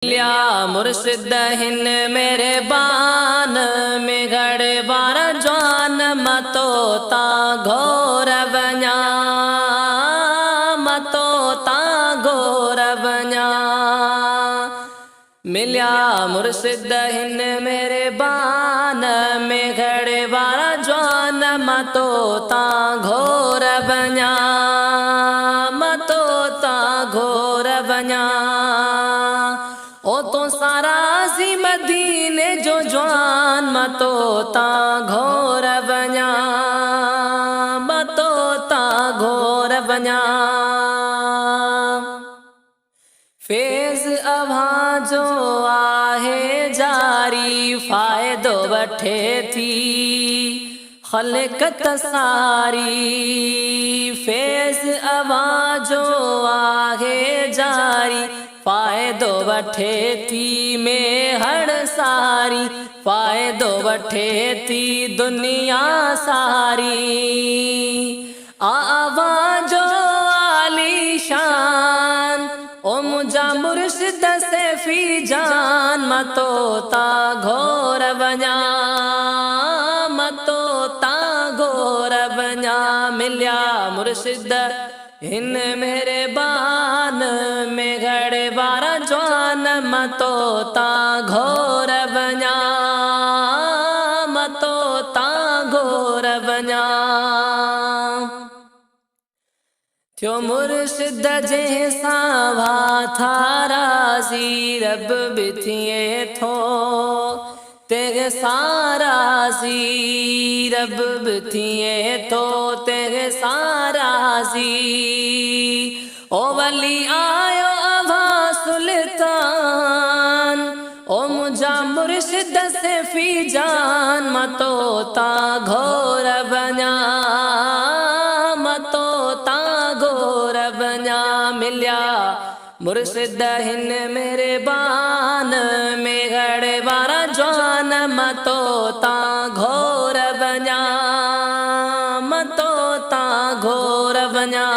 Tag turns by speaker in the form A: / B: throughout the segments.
A: लिया मुर्शिद हिन मेरे बान में घड़े बारा जवान मतो ता घोर बन्या मतो ता घोर बन्या मिलिया मुर्शिद हिन मेरे बान में घड़े बारा जवान मतो ता घोर बन्या मतो ता घोर बन्या ओ तो सारा सी मदीने जो जवान मतो ता घोर बन्या मतो ता घोर बन्या फेज़ अभा जो आहे जारी फ़ायदो वठे थी ख़लक़त सारी फेज़ अभा जो आहे जारी फ़ायदो वठे थी में हर सारी फ़ायदो वठे थी दुनिया सारी आवाज़ो आलीशान ओ मुझा मुर्शिद से फी जान मतो ता घोर बन्या मतो ता घोर बन्या मिलिया मुर्शिद हिन मेरे बान में घड़े बारा जवान मतो ता घोर बन्या मतो ता घोर बन्या थियो मुर्शिद जैसा भा थारा सी रब भी थिए थो तेरे सारा सी रब भी थिए तो तेरे सारा सी ओ वली आयो अभा सुल्तान ओ मुझा मुर्शिद से फी जान मतो ता घोर बन्या मतो ता घोर बन्या मिलिया मुर्शिद हिन मेरे बान में घड़े बारा जवान मतो ता घोर बन्या मतो ता घोर बन्या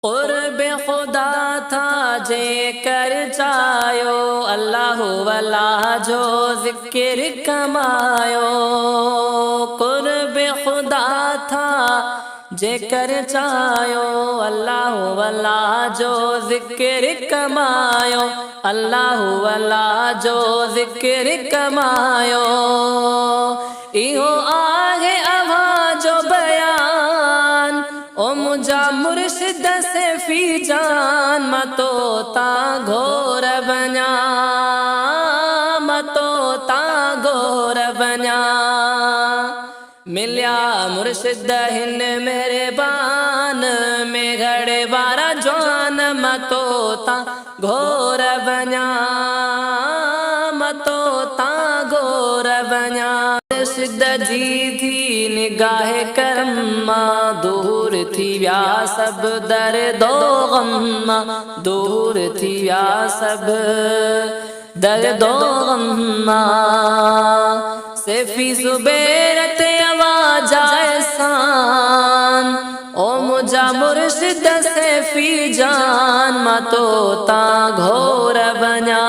A: क़ुर्बे खुदा था जे कर चायो अल्लाह वला जो ज़िक्र कमायो क़ुर्बे खुदा था जे कर चायो अल्लाह वला जो ज़िक्र कमायो अल्लाह वला जो ज़िक्र कमायो इहो आहे अभा जो बयान ओ मुझा मुर्शिद से फी जान मतो ता घोर बन्या मतो ता घोर बन्या मिलिया मुर्शिद हिन मेरे बान में घड़े बारा जवान मतो ता घोर बन्या मतो ता घोर बन्या मुर्शिद जी थी निगाह करम दूर थी व्या सब दर्दो गम दूर थी व्या सब दर्दो गम से फी सुबेरत आवाज़ एहसान ओ मुझा मुर्शिद से फी जान मतो ता घोर बन्या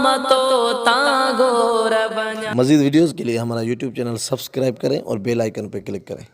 A: मतो ता घोर बन्या।
B: मज़ीद वीडियोज़ के लिए हमारा YouTube चैनल सब्सक्राइब करें और बेल आइकन पर क्लिक करें।